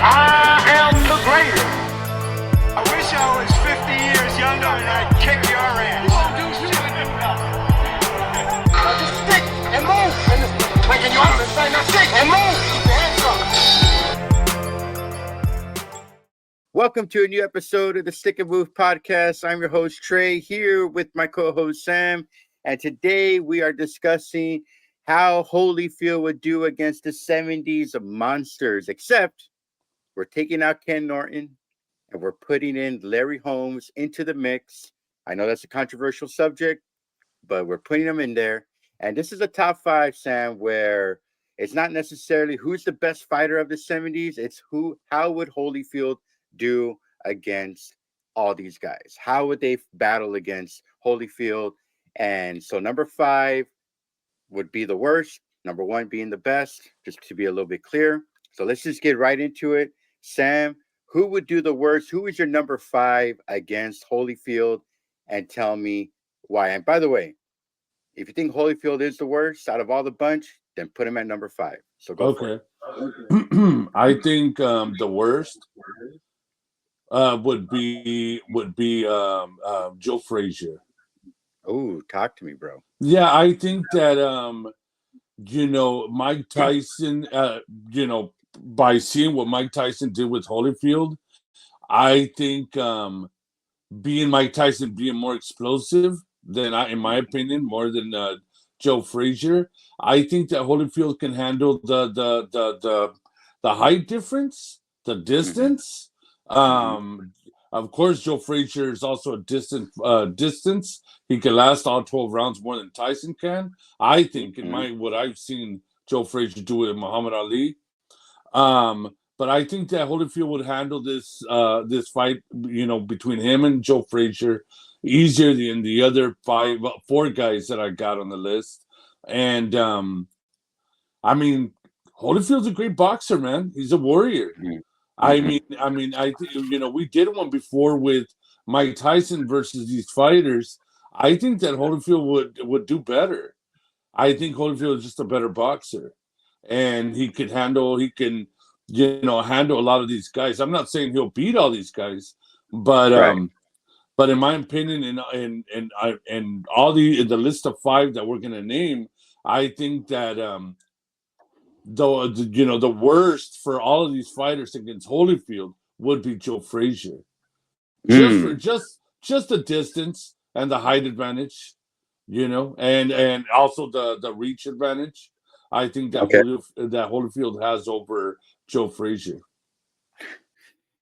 I am the greatest. I wish I was 50 years younger and I'd kick your ass. You won't do shit. Just stick and move. And just waking you up and saying, now stick and move. Keep your hands up. Welcome to a new episode of the Stick and Move podcast. I'm your host, Trey, here with my co-host, Sam. And today we are discussing how Holyfield would do against the 70s monsters, except we're taking out Ken Norton and we're putting in Larry Holmes into the mix. I know that's a controversial subject, but we're putting them in there. And this is a top five, Sam, where it's not necessarily who's the best fighter of the 70s. It's how would Holyfield do against all these guys? How would they battle against Holyfield? And so number five would be the worst, number one being the best, just to be a little bit clear. So let's just get right into it. Sam, who would do the worst? Who is your number five against Holyfield? And tell me why. And by the way, if you think Holyfield is the worst out of all the bunch, then put him at number five. So go for it. I think the worst would be Joe Frazier. Oh, talk to me, bro. Yeah, I think that Mike Tyson, by seeing what Mike Tyson did with Holyfield, I think being Mike Tyson being more explosive than in my opinion, more than Joe Frazier, I think that Holyfield can handle the height difference, the distance. Of course, Joe Frazier is also a distance. He can last all 12 rounds more than Tyson can. I think, in what I've seen Joe Frazier do with Muhammad Ali. But I think that Holyfield would handle this fight, between him and Joe Frazier easier than the other four guys that I got on the list. And Holyfield's a great boxer, man. He's a warrior. I think we did one before with Mike Tyson versus these fighters. I think that Holyfield would do better. I think Holyfield is just a better boxer, and he can handle a lot of these guys. I'm not saying he'll beat all these guys, but but in my opinion, in all the list of five that we're gonna name, I think that the worst for all of these fighters against Holyfield would be Joe Frazier. Just the distance and the height advantage, and also the reach advantage. I think that Holyfield has over Joe Frazier.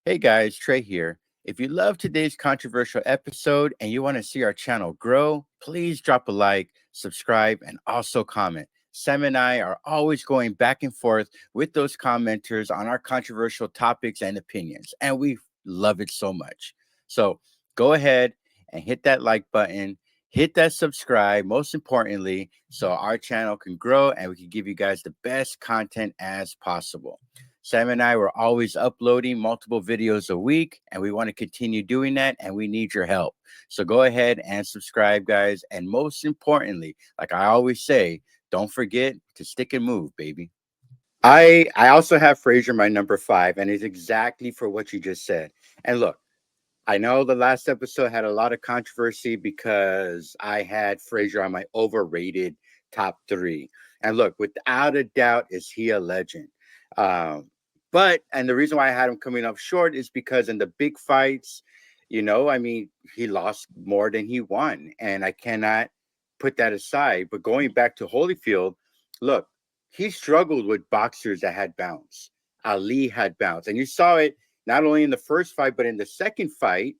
Hey guys, Trey here. If you love today's controversial episode and you want to see our channel grow, please drop a like, subscribe, and also comment. Sam and I are always going back and forth with those commenters on our controversial topics and opinions, and we love it so much. So go ahead and hit that like button, hit that subscribe, most importantly, so our channel can grow and we can give you guys the best content as possible. Sam and I were always uploading multiple videos a week, and we want to continue doing that, and we need your help. So go ahead and subscribe, guys. And most importantly, like I always say, don't forget to stick and move, baby. I also have Frazier my number five, and it's exactly for what you just said. And look, I know the last episode had a lot of controversy because I had Frazier on my overrated top three. And look, without a doubt, is he a legend? And the reason why I had him coming up short is because in the big fights, he lost more than he won, and I cannot put that aside. But going back to Holyfield, look, he struggled with boxers that had bounce. Ali had bounce, and you saw it not only in the first fight, but in the second fight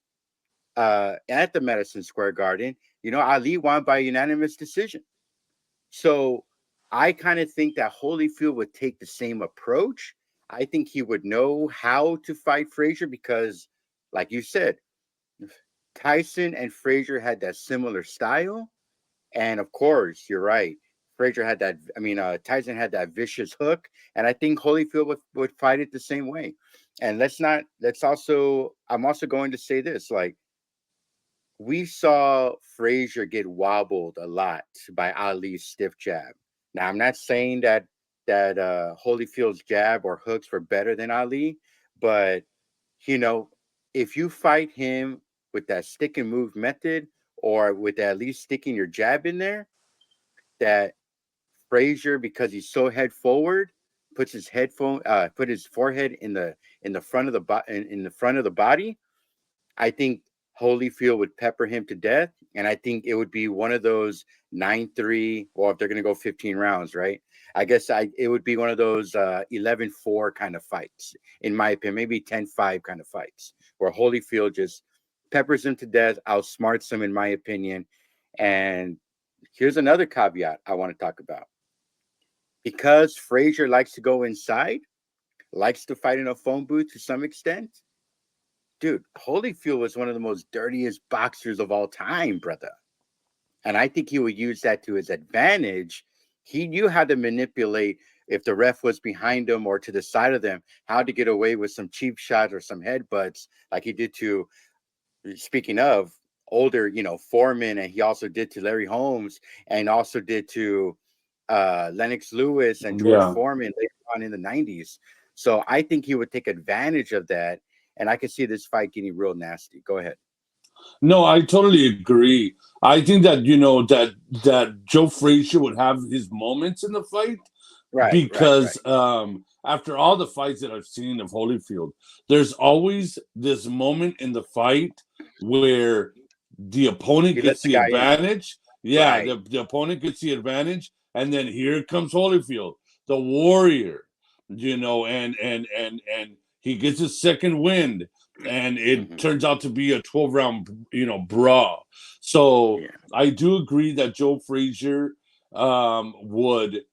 at the Madison Square Garden. Ali won by unanimous decision. So I kind of think that Holyfield would take the same approach. I think he would know how to fight Frazier because, like you said, Tyson and Frazier had that similar style. And of course, you're right. Frazier had that. Tyson had that vicious hook, and I think Holyfield would fight it the same way. And I'm also going to say this: like, we saw Frazier get wobbled a lot by Ali's stiff jab. Now, I'm not saying that Holyfield's jab or hooks were better than Ali, But you know, if you fight him with that stick and move method, or with at least sticking your jab in there, that Frazier, because he's so head forward, puts his put his forehead in the front of in the front of the body. I think Holyfield would pepper him to death, and I think it would be one of those 9-3, or if they're going to go 15 rounds, right? I guess it would be one of those 11-4 kind of fights, in my opinion, maybe 10-5 kind of fights, where Holyfield just peppers him to death, outsmarts him, in my opinion. And here's another caveat I want to talk about. Because Frazier likes to go inside, likes to fight in a phone booth to some extent, dude, Holyfield was one of the most dirtiest boxers of all time, brother. And I think he would use that to his advantage. He knew how to manipulate, if the ref was behind him or to the side of them, how to get away with some cheap shots or some headbutts, like he did to, speaking of older, Foreman, and he also did to Larry Holmes, and also did to Lennox Lewis and George Yeah. Foreman later on in the 90s. So I think he would take advantage of that. And I could see this fight getting real nasty. Go ahead. No, I totally agree. I think that that Joe Frazier would have his moments in the fight Right. because after all the fights that I've seen of Holyfield, there's always this moment in the fight where the opponent He gets lets the the guy in. advantage. Yeah, Right. the opponent gets the advantage, and then here comes Holyfield, the warrior, and he gets his second wind, and it turns out to be a 12-round, brawl. So Yeah. I do agree that Joe Frazier would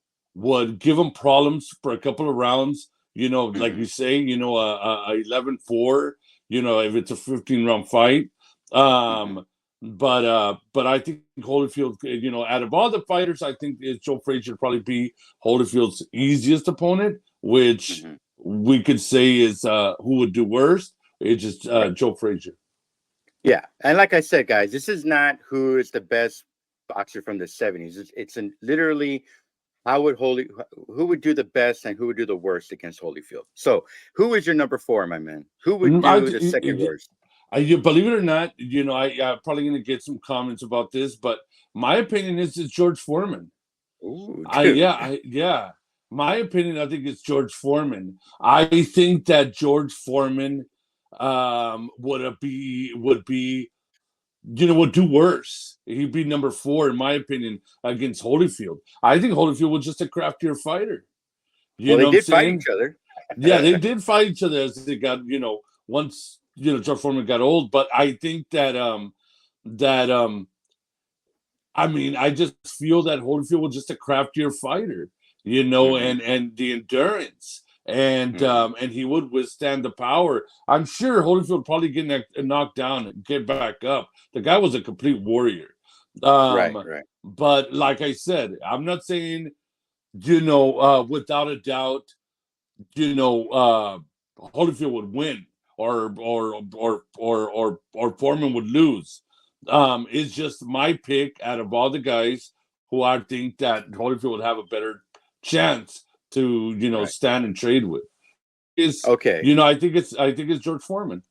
give him problems for a couple of rounds. Like you say, a 11-4. If it's a 15-round fight. But I think Holyfield, out of all the fighters, I think Joe Frazier probably be Holyfield's easiest opponent, which we could say is who would do worst. It's just Right. Joe Frazier. Yeah. And like I said, guys, this is not who is the best boxer from the 70s. It's literally who would do the best and who would do the worst against Holyfield. So who is your number 4, my man? Who would do the second worst? You believe it or not, I'm probably going to get some comments about this, but my opinion is it's George Foreman. Ooh, dude. Yeah. My opinion, I think it's George Foreman. I think that George Foreman would do worse. He'd be number 4, in my opinion, against Holyfield. I think Holyfield was just a craftier fighter. You Well, know they what I'm did fight saying? each other. Yeah, they did fight each other as they got, once, George Foreman got old. But I think that I mean, I just feel that Holyfield was just a craftier fighter, and the endurance, and he would withstand the power. I'm sure Holyfield probably get knocked down and get back up. The guy was a complete warrior. Right. But like I said, I'm not saying, without a doubt, Holyfield would win or Foreman would lose. It's just my pick out of all the guys who I think that Holyfield would have a better chance to stand and trade with. Okay. I think it's George Foreman.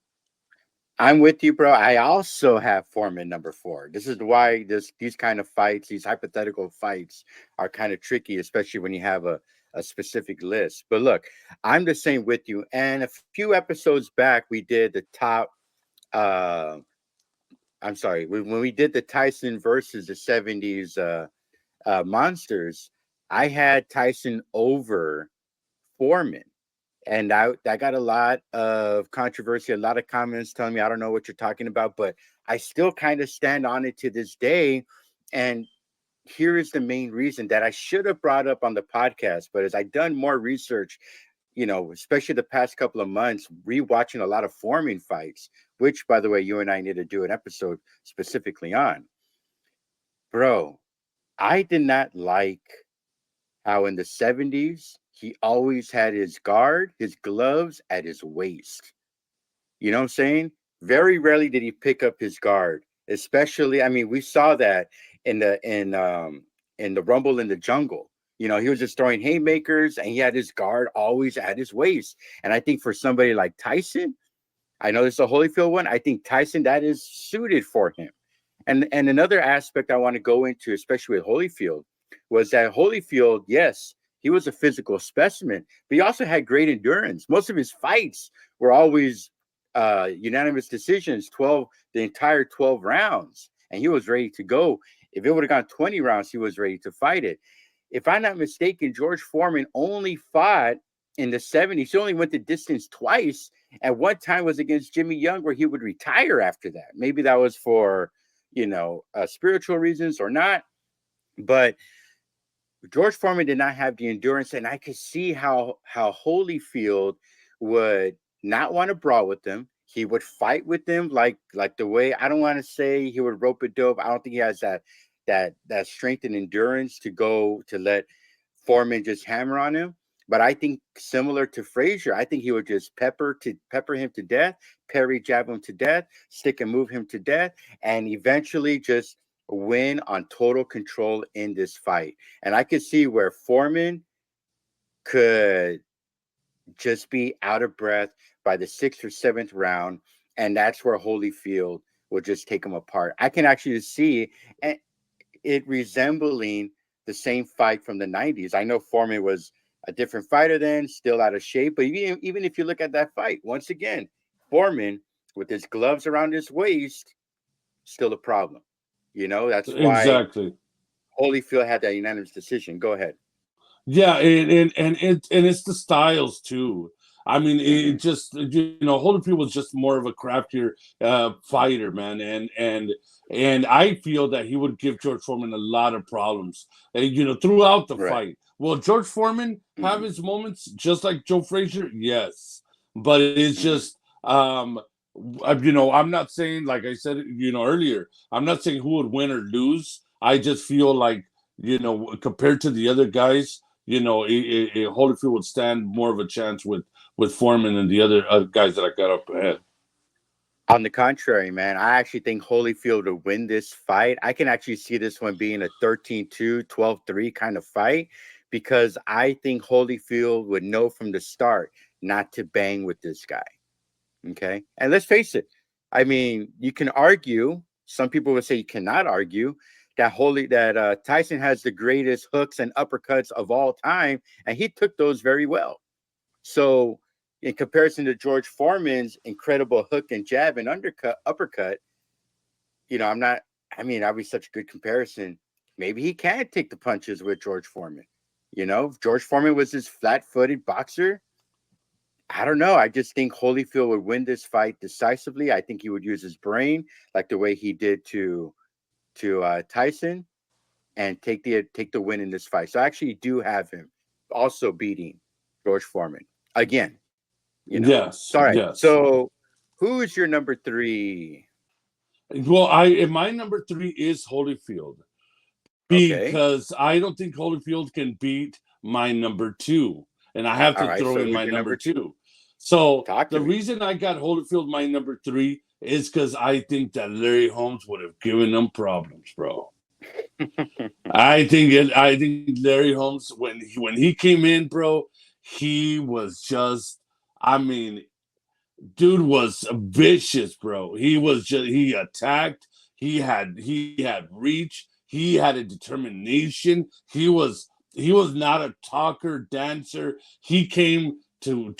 I'm with you, bro. I also have Foreman number 4. This is why these kind of fights, these hypothetical fights, are kind of tricky, especially when you have a specific list. But look, I'm the same with you. And a few episodes back, we did the top. I'm sorry, when we did the Tyson versus the 70s monsters, I had Tyson over Foreman. And I got a lot of controversy, a lot of comments telling me I don't know what you're talking about, but I still kind of stand on it to this day. And here is the main reason that I should have brought up on the podcast, but as I've done more research, especially the past couple of months, rewatching a lot of Foreman fights, which, by the way, you and I need to do an episode specifically on. Bro, I did not like how in the 70s, he always had his guard, his gloves at his waist. You know what I'm saying? Very rarely did he pick up his guard. Especially, I mean, we saw that in the Rumble in the Jungle. You know, he was just throwing haymakers, and he had his guard always at his waist. And I think for somebody like Tyson, I know this is a Holyfield one. I think Tyson, that is suited for him. And another aspect I want to go into, especially with Holyfield, was that Holyfield, yes, he was a physical specimen, but he also had great endurance. Most of his fights were always unanimous decisions, the entire 12 rounds, and he was ready to go. If it would have gone 20 rounds, he was ready to fight it. If I'm not mistaken, George Foreman only fought in the 70s. He only went the distance twice. And one time was against Jimmy Young, where he would retire after that. Maybe that was for, spiritual reasons or not. But George Foreman did not have the endurance, and I could see how Holyfield would not want to brawl with them. He would fight with them like the way, I don't want to say he would rope a dope. I don't think he has that strength and endurance to let Foreman just hammer on him. But I think similar to Frazier, I think he would just pepper him to death, parry jab him to death, stick and move him to death, and eventually just win on total control in this fight. And I could see where Foreman could just be out of breath by the 6th or 7th round, and that's where Holyfield will just take him apart. I can actually see it resembling the same fight from the 90s. I know Foreman was a different fighter then, still out of shape, but even if you look at that fight, once again, Foreman with his gloves around his waist, still a problem. That's why Exactly. Holyfield had that unanimous decision. Go ahead. Yeah, and it's the styles too. I mean, it just Holyfield was just more of a craftier fighter, man, and I feel that he would give George Foreman a lot of problems, throughout the fight. Will George Foreman have his moments just like Joe Frazier? Yes, but it's just I'm not saying, like I said earlier, I'm not saying who would win or lose. I just feel like compared to the other guys, Holyfield would stand more of a chance with Foreman and the other guys that I got up ahead. On the contrary, man, I actually think Holyfield would win this fight. I can actually see this one being a 13-2, 12-3 kind of fight, because I think Holyfield would know from the start not to bang with this guy. Okay. And let's face it. I mean, you can argue, some people would say you cannot argue, that Tyson has the greatest hooks and uppercuts of all time, and he took those very well. So in comparison to George Foreman's incredible hook and jab and uppercut, that'd be such a good comparison. Maybe he can take the punches with George Foreman. If George Foreman was this flat-footed boxer, I don't know. I just think Holyfield would win this fight decisively. I think he would use his brain like the way he did to Tyson, and take the win in this fight. So I actually do have him also beating George Foreman again. Yes. All right. Yes. So who is your number 3? Well, my number 3 is Holyfield, because I don't think Holyfield can beat my number 2, and I have to throw in my number 2. So the reason I got Holyfield my number 3 is because I think that Larry Holmes would have given them problems, bro. I think Larry Holmes, when he came in, bro, he was just, dude was vicious, bro. He attacked, he had reach, he had a determination. He was not a talker, dancer. He came to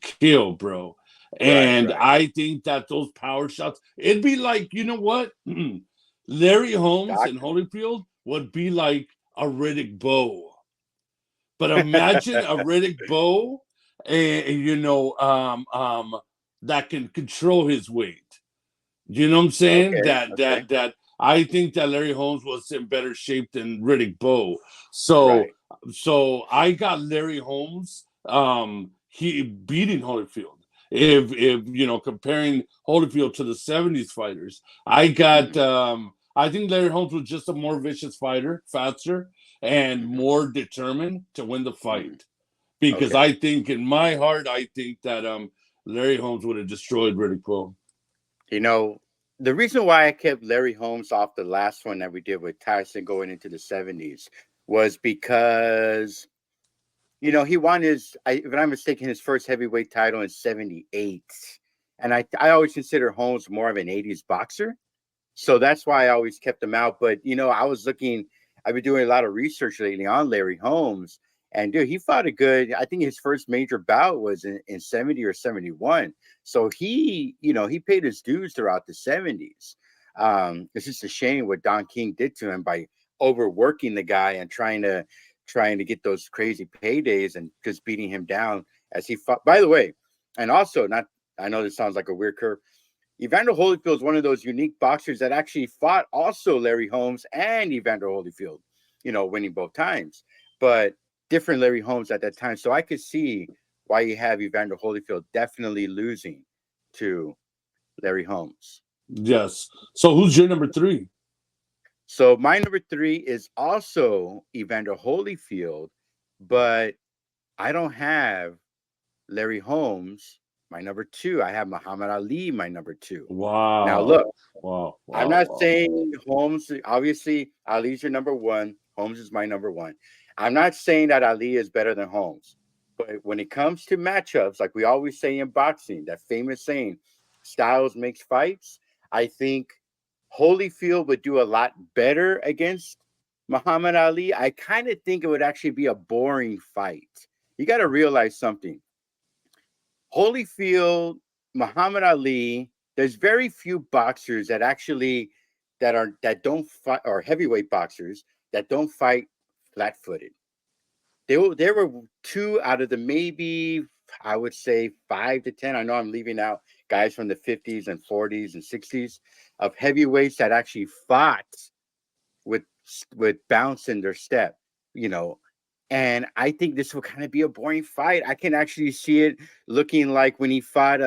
kill, bro. And I think that those power shots, it'd be like, you know what? Larry Holmes and Holyfield would be like a Riddick Bowe. But imagine a Riddick Bowe, that can control his weight. You know what I'm saying? That I think that Larry Holmes was in better shape than Riddick Bowe. So I got Larry Holmes he beating Holyfield. If comparing Holyfield to the 70s fighters, I got I think Larry Holmes was just a more vicious fighter, faster, and more determined to win the fight. Because I think, in my heart, I think that Larry Holmes would have destroyed Riddick Bowe. The reason why I kept Larry Holmes off the last one that we did with Tyson going into the 70s was because, you know, he won his, if I'm not mistaken, his first heavyweight title in 78. And I always consider Holmes more of an 80s boxer. So that's why I always kept him out. But, you know, I've been doing a lot of research lately on Larry Holmes. And, dude, he fought I think his first major bout was in 70 or 71. So he, you know, he paid his dues throughout the 70s. It's just a shame what Don King did to him by overworking the guy and trying to get those crazy paydays and just beating him down as he fought. By the way, and also, I know this sounds like a weird curve, Evander Holyfield is one of those unique boxers that actually fought also Larry Holmes and Evander Holyfield, you know, winning both times, but different Larry Holmes at that time. So I could see why you have Evander Holyfield definitely losing to Larry Holmes. Yes. So who's your number 3? So my number 3 is also Evander Holyfield, but I don't have Larry Holmes. My number 2, I have Muhammad Ali, my number 2. Wow. Now, look, Wow. I'm not saying Holmes, obviously, Ali's your number 1. Holmes is my number 1. I'm not saying that Ali is better than Holmes. But when it comes to matchups, like we always say in boxing, that famous saying, styles makes fights, I think Holyfield would do a lot better against Muhammad Ali. I kind of think it would actually be a boring fight. You got to realize something. Holyfield, Muhammad Ali, there's very few boxers that actually that don't fight, or heavyweight boxers that don't fight flat-footed. There were 2 out of the maybe, I would say, 5 to 10. I know I'm leaving out guys from the 50s and 40s and 60s of heavyweights that actually fought with bounce in their step, you know. And I think this will kind of be a boring fight. I can actually see it looking like when he fought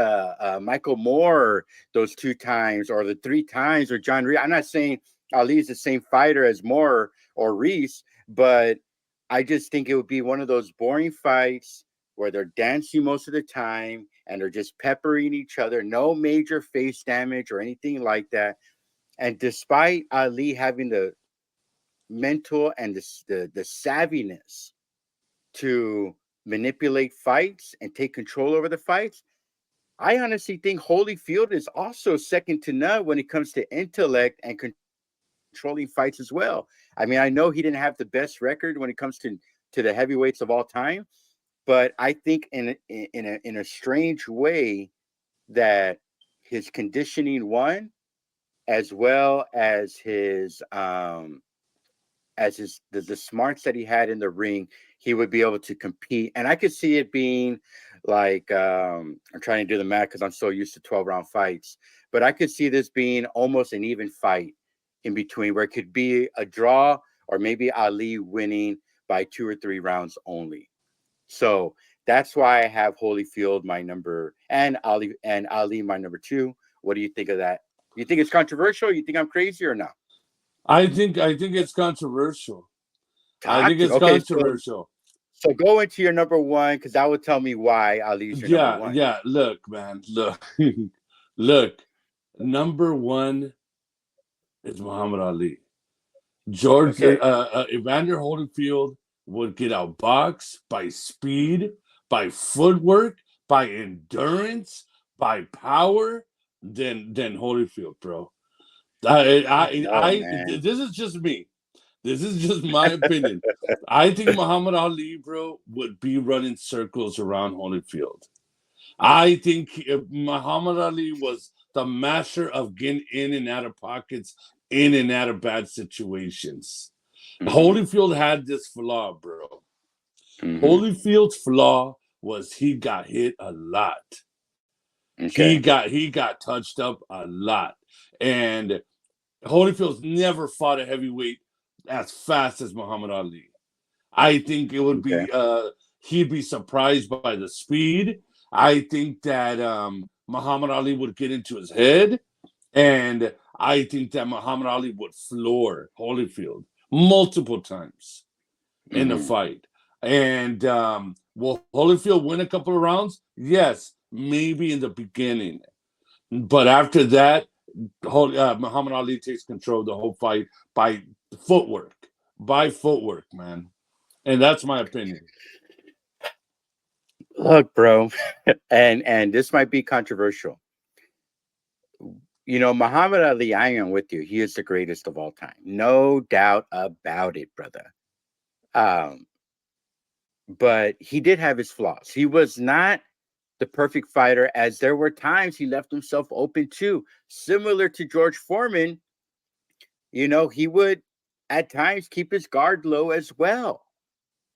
Michael Moore those 2 times or the 3 times, or John Reese. I'm not saying Ali is the same fighter as Moore or Reese, but I just think it would be one of those boring fights where they're dancing most of the time and they're just peppering each other. No major face damage or anything like that. And despite Ali having the mental and the savviness to manipulate fights and take control over the fights, I honestly think Holyfield is also second to none when it comes to intellect and controlling fights as well. I mean, I know he didn't have the best record when it comes to the heavyweights of all time, but I think in a strange way that his conditioning won, as well as the smarts that he had in the ring, he would be able to compete. And I could see it being like, I'm trying to do the math because I'm so used to 12-round fights, but I could see this being almost an even fight in between, where it could be a draw or maybe Ali winning by 2 or 3 rounds only. So that's why I have Holyfield my number, and Ali my number 2. What do you think of that? You think it's controversial? You think I'm crazy or not? I think it's controversial. I think it's Okay, controversial. so go into your number 1, because that would tell me why Ali's your number 1. Yeah. Look, man. Look. Look. Number 1 is Muhammad Ali. Okay. Evander Holyfield would get outboxed by speed, by footwork, by endurance, by power than Holyfield, bro. This is just me. This is just my opinion. I think Muhammad Ali, bro, would be running circles around Holyfield. I think Muhammad Ali was the master of getting in and out of pockets, in and out of bad situations. Mm-hmm. Holyfield had this flaw, bro. Mm-hmm. Holyfield's flaw was he got hit a lot. Okay. He got touched up a lot. And Holyfield's never fought a heavyweight as fast as Muhammad Ali. I think it would be he'd be surprised by the speed. I think that Muhammad Ali would get into his head, and I think that Muhammad Ali would floor Holyfield multiple times in the fight. And will Holyfield win a couple of rounds? Yes, maybe in the beginning. But after that, Muhammad Ali takes control of the whole fight by footwork, by footwork, man. And that's my opinion. Look, bro, and this might be controversial. You know, Muhammad Ali, I am with you. He is the greatest of all time. No doubt about it, brother. Um, but he did have his flaws. He was not the perfect fighter, as there were times he left himself open too. Similar to George Foreman, you know, he would at times keep his guard low as well.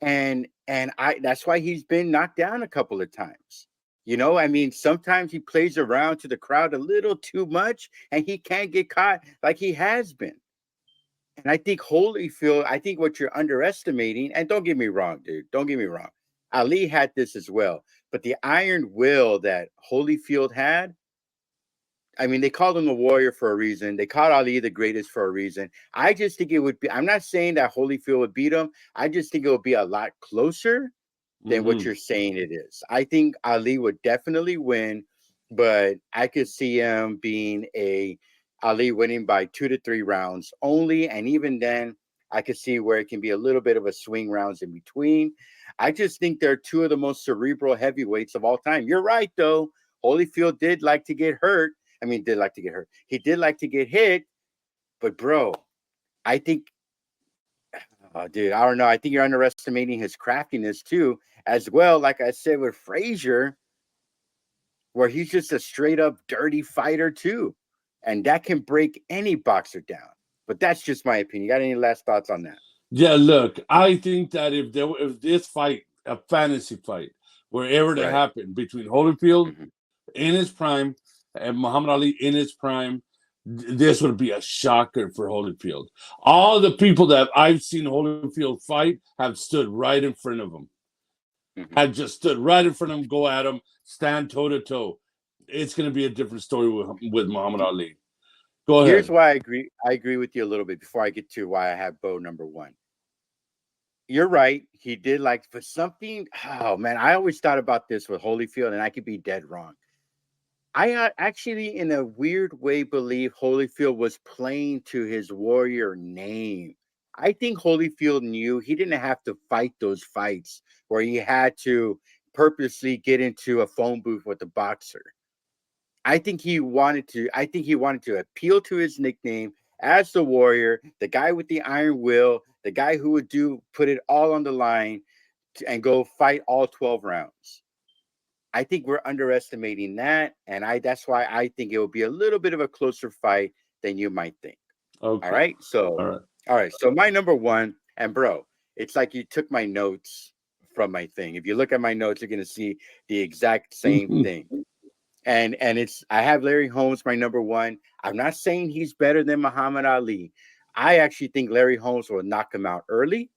And I that's why he's been knocked down a couple of times. You know, I mean, sometimes he plays around to the crowd a little too much and he can't get caught like he has been. And I think Holyfield, I think what you're underestimating, and don't get me wrong, dude, don't get me wrong. Ali had this as well, but the iron will that Holyfield had, I mean, they called him the warrior for a reason. They called Ali the greatest for a reason. I just think it would be, I'm not saying that Holyfield would beat him. I just think it would be a lot closer than what you're saying it is. I think Ali would definitely win, but I could see him being Ali winning by 2 to 3 rounds only. And even then, I could see where it can be a little bit of a swing rounds in between. I just think they're two of the most cerebral heavyweights of all time. You're right, though. Holyfield did like to get hurt. I mean, did like to get hurt. He did like to get hit, but bro, I think, dude, I don't know. I think you're underestimating his craftiness too, as well. Like I said with Frazier, where he's just a straight up dirty fighter too, and that can break any boxer down. But that's just my opinion. You got any last thoughts on that? Yeah, look, I think that if this fight, a fantasy fight, were ever to happen between Holyfield in his prime and Muhammad Ali in his prime, this would be a shocker for Holyfield. All the people that I've seen Holyfield fight have stood right in front of him. Had just stood right in front of him, go at him, stand toe to toe. It's going to be a different story with Muhammad Ali. Go ahead. Here's why I agree. I agree with you a little bit before I get to why I have Bo number 1. You're right. He did like for something. Oh man, I always thought about this with Holyfield, and I could be dead wrong. I actually, in a weird way, believe Holyfield was playing to his warrior name. I think Holyfield knew he didn't have to fight those fights where he had to purposely get into a phone booth with a boxer. I think he wanted to appeal to his nickname as the warrior, the guy with the iron will, the guy who would put it all on the line and go fight all 12 rounds. I think we're underestimating that, and that's why I think it will be a little bit of a closer fight than you might think. Okay. All right. So all right. So my number 1, and bro, it's like you took my notes from my thing. If you look at my notes, you're gonna see the exact same thing. And I have Larry Holmes my number 1. I'm not saying he's better than Muhammad Ali. I actually think Larry Holmes will knock him out early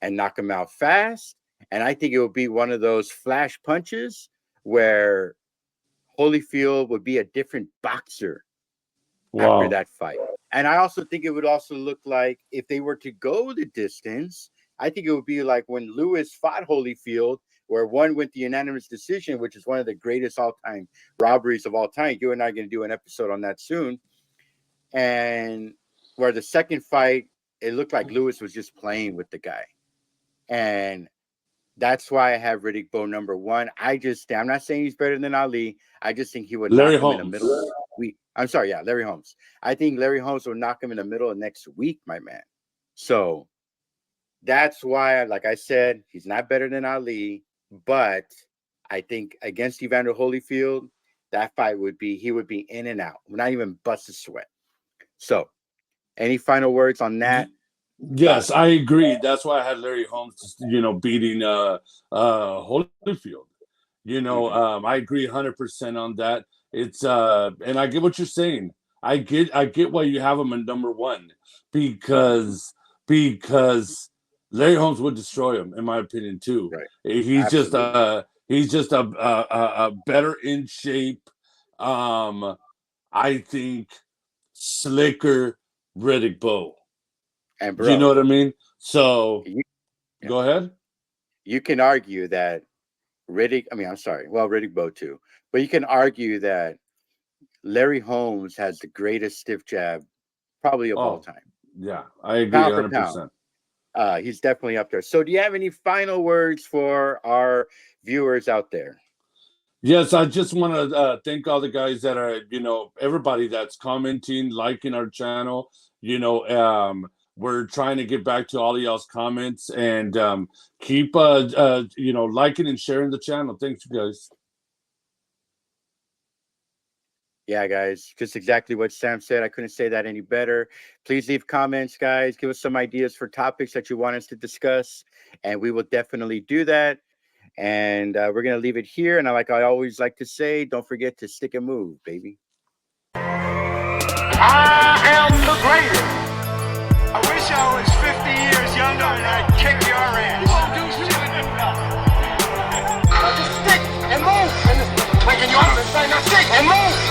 and knock him out fast. And I think it will be one of those flash punches where Holyfield would be a different boxer after that fight. And I also think it would also look like if they were to go the distance, I think it would be like when Lewis fought Holyfield, where one went the unanimous decision, which is one of the greatest all-time robberies of all time. You and I are going to do an episode on that soon. And where the second fight, it looked like Lewis was just playing with the guy. And that's why I have Riddick Bowe number 1. I'm not saying he's better than Ali. I just think he would knock him in the middle of the week. I'm sorry, yeah, Larry Holmes. I think Larry Holmes will knock him in the middle of next week, my man. So that's why, like I said, he's not better than Ali. But I think against Evander Holyfield, that fight he would be in and out. Not even bust a sweat. So, any final words on that? Yes, I agree. That's why I had Larry Holmes, beating Holyfield. I agree 100% on that. It's and I get what you're saying. I get why you have him in number 1 because Larry Holmes would destroy him, in my opinion, too. Right. He's Absolutely. He's just a better in shape. I think slicker Riddick Bowe. And bro, you know what I mean? So go ahead. You can argue that Riddick Bowe too, but you can argue that Larry Holmes has the greatest stiff jab probably of all time. Yeah, I agree 100%. He's definitely up there. So do you have any final words for our viewers out there? Yes, I just want to thank all the guys that are, everybody that's commenting, liking our channel. We're trying to get back to all of y'all's comments and keep, liking and sharing the channel. Thanks, you guys. Yeah, guys, just exactly what Sam said. I couldn't say that any better. Please leave comments, guys. Give us some ideas for topics that you want us to discuss, and we will definitely do that. And we're going to leave it here. And like I always like to say, don't forget to stick and move, baby. I am the greatest. I wish I was 50 years younger and I'd kick your ass. You won't do shit. Just stick and move. Making you understand. Now stick and move.